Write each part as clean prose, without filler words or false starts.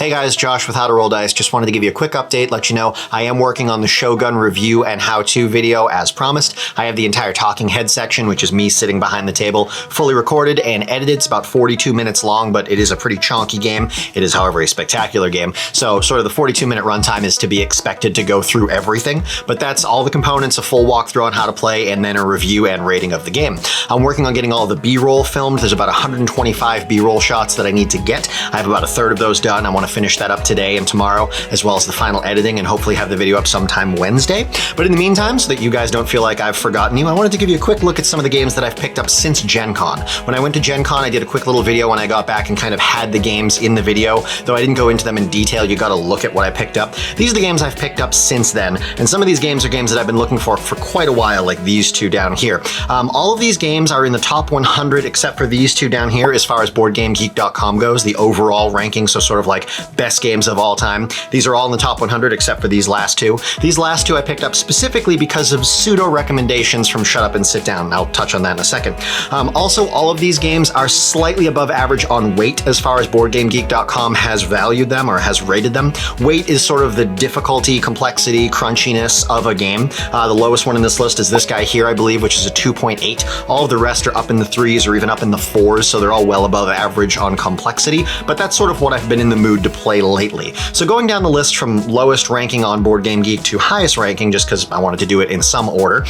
Hey guys, Josh with How to Roll Dice. Just wanted to give you a quick update, let you know I am working on the Shogun review and how-to video as promised. I have the entire talking head section, which is me sitting behind the table, fully recorded and edited. It's about 42 minutes long, but it is a pretty chonky game. It is, however, a spectacular game. So sort of the 42-minute runtime is to be expected to go through everything, but that's all the components, a full walkthrough on how to play, and then a review and rating of the game. I'm working on getting all the B-roll filmed. There's about 125 B-roll shots that I need to get. I have about a third of those done. I want to finish that up today and tomorrow, as well as the final editing, and hopefully have the video up sometime Wednesday. But in the meantime, so that you guys don't feel like I've forgotten you, I wanted to give you a quick look at some of the games that I've picked up since Gen Con. When I went to Gen Con, I did a quick little video when I got back and kind of had the games in the video, though I didn't go into them in detail. You gotta look at what I picked up. These are the games I've picked up since then, and some of these games are games that I've been looking for quite a while, like these two down here. All of these games are in the top 100 except for these two down here as far as BoardGameGeek.com goes, the overall ranking, so sort of like best games of all time. These are all in the top 100 except for these last two. These last two I picked up specifically because of pseudo recommendations from Shut Up and Sit Down. I'll touch on that in a second. Also, all of these games are slightly above average on weight as far as BoardGameGeek.com has valued them or has rated them. Weight is sort of the difficulty, complexity, crunchiness of a game. The lowest one in this list is this guy here, I believe, which is a 2.8. All of the rest are up in the 3s or even up in the 4s, so they're all well above average on complexity, but that's sort of what I've been in the mood to play lately. So going down the list from lowest ranking on BoardGameGeek to highest ranking, just because I wanted to do it in some order,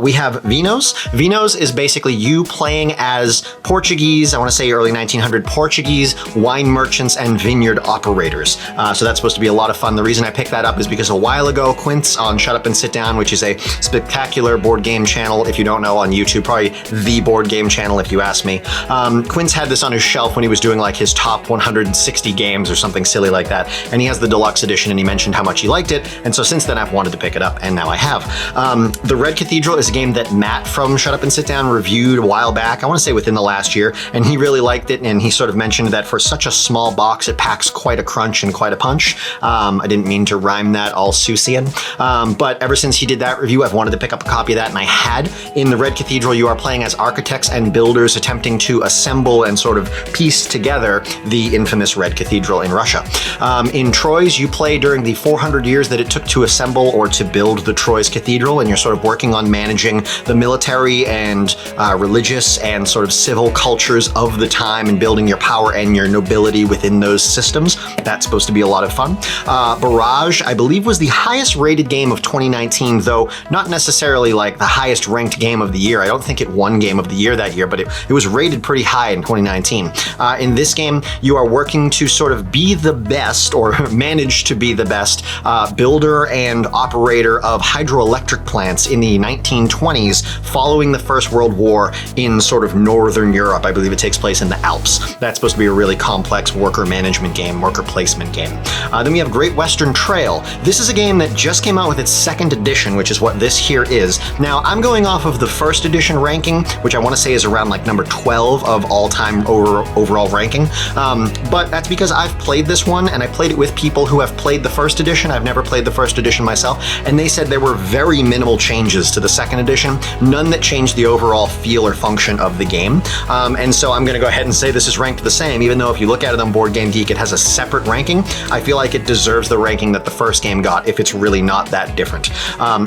we have Vinos. Vinos is basically you playing as Portuguese, I want to say early 1900 Portuguese wine merchants and vineyard operators. So that's supposed to be a lot of fun. The reason I picked that up is because a while ago, Quince on Shut Up and Sit Down, which is a spectacular board game channel, if you don't know, on YouTube, probably the board game channel if you ask me. Quince had this on his shelf when he was doing like his top 160 games or something silly like that, and he has the deluxe edition, and he mentioned how much he liked it, and so since then I've wanted to pick it up, and now I have. The Red Cathedral is a game that Matt from Shut Up and Sit Down reviewed a while back, I want to say within the last year, and he really liked it, and he sort of mentioned that for such a small box, it packs quite a crunch and quite a punch. I didn't mean to rhyme that all Seussian, but ever since he did that review, I've wanted to pick up a copy of that, and I had. In the Red Cathedral, you are playing as architects and builders attempting to assemble and sort of piece together the infamous Red Cathedral in Russia. In Troyes, you play during the 400 years that it took to assemble or to build the Troyes Cathedral, and you're sort of working on managing the military and religious and sort of civil cultures of the time and building your power and your nobility within those systems. That's supposed to be a lot of fun. Mirage, I believe, was the highest rated game of 2019, though not necessarily like the highest ranked game of the year. I don't think it won Game of the Year that year, but it was rated pretty high in 2019. In this game, you are working to sort of be the best, or manage to be the best, builder and operator of hydroelectric plants in the 1920s following the First World War in sort of Northern Europe. I believe it takes place in the Alps. That's supposed to be a really complex worker management game, worker placement game. Then we have Great Western Trail. This is a game that just came out with its second edition, which is what this here is. Now, I'm going off of the first edition ranking, which I want to say is around like number 12 of all-time overall ranking. But that's because I've played this one, and I played it with people who have played the first edition. I've never played the first edition myself, and they said there were very minimal changes to the second edition, none that changed the overall feel or function of the game. And so I'm going to go ahead and say this is ranked the same, even though if you look at it on BoardGameGeek, it has a separate ranking. I feel like it deserves the ranking that the first game got if it's really not that different.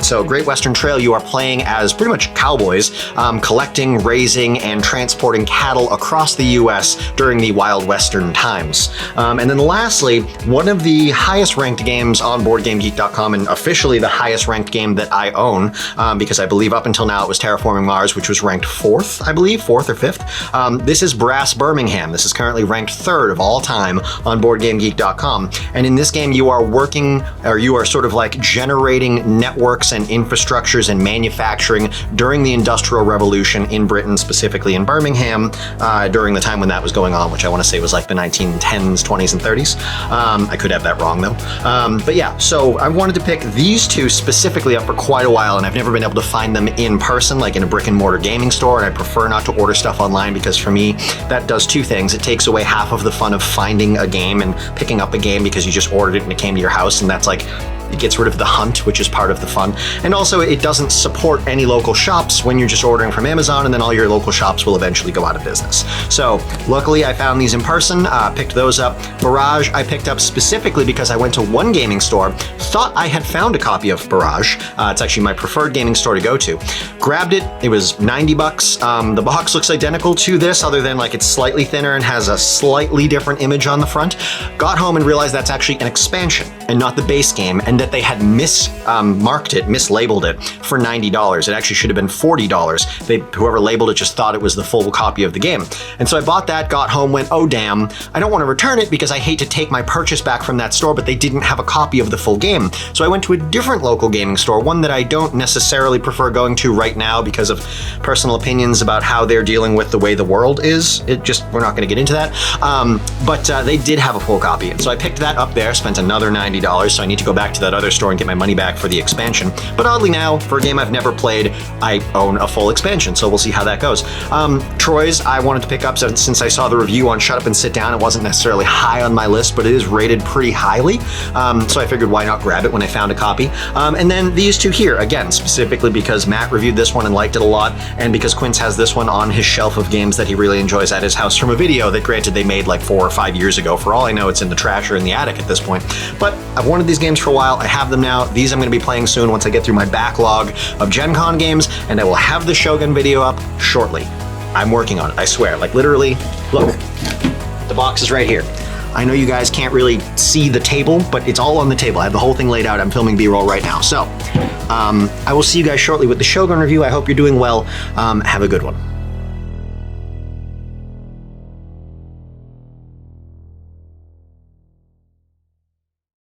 So Great Western Trail, you are playing as pretty much cowboys, collecting, raising, and transporting cattle across the US during the Wild Western times. And then lastly, one of the highest ranked games on BoardGameGeek.com, and officially the highest ranked game that I own, because I believe up until now it was Terraforming Mars, which was ranked 4th, I believe, 4th or 5th. This is Brass Birmingham. This is currently ranked 3rd of all time on BoardGameGeek.com. And in this game, you are working, or you are sort of like generating networks and infrastructures and manufacturing during the Industrial Revolution in Britain, specifically in Birmingham, during the time when that was going on, which I want to say was like the 1910s, 20s, and 30s. I could have that wrong though. But yeah, so I wanted to pick these two specifically up for quite a while, and I've never been able to find them in person, like in a brick and mortar gaming store, and I prefer not to order stuff online because for me, that does two things. It takes away half of the fun of finding a game and picking up a game because you just ordered it and it came to your house, and that's like It gets rid of the hunt, which is part of the fun. And also, it doesn't support any local shops when you're just ordering from Amazon, and then all your local shops will eventually go out of business. So luckily, I found these in person, picked those up. Mirage, I picked up specifically because I went to one gaming store, thought I had found a copy of Mirage. It's actually my preferred gaming store to go to. Grabbed it, it was 90 bucks. The box looks identical to this, other than like it's slightly thinner and has a slightly different image on the front. Got home and realized that's actually an expansion and not the base game, and that they had mislabeled it for $90. It actually should have been $40. Whoever labeled it just thought it was the full copy of the game. And so I bought that, got home, went, oh damn, I don't want to return it because I hate to take my purchase back from that store, but they didn't have a copy of the full game. So I went to a different local gaming store, one that I don't necessarily prefer going to right now because of personal opinions about how they're dealing with the way the world is. We're not going to get into that. But they did have a full copy. And so I picked that up there, spent another $90. So I need to go back to that other store and get my money back for the expansion. But oddly now, for a game I've never played, I own a full expansion. So we'll see how that goes. Troy's, I wanted to pick up since I saw the review on Shut Up and Sit Down. It wasn't necessarily high on my list, but it is rated pretty highly. So I figured why not grab it when I found a copy. And then these two here, again, specifically because Matt reviewed this one and liked it a lot, and because Quince has this one on his shelf of games that he really enjoys at his house from a video that, granted, they made like 4 or 5 years ago. For all I know, it's in the trash or in the attic at this point. But I've wanted these games for a while. I have them now. These I'm going to be playing soon once I get through my backlog of Gen Con games, and I will have the Shogun video up shortly. I'm working on it, I swear. Like literally, look, the box is right here. I know you guys can't really see the table, but it's all on the table. I have the whole thing laid out. I'm filming B-roll right now. So I will see you guys shortly with the Shogun review. I hope you're doing well. Have a good one.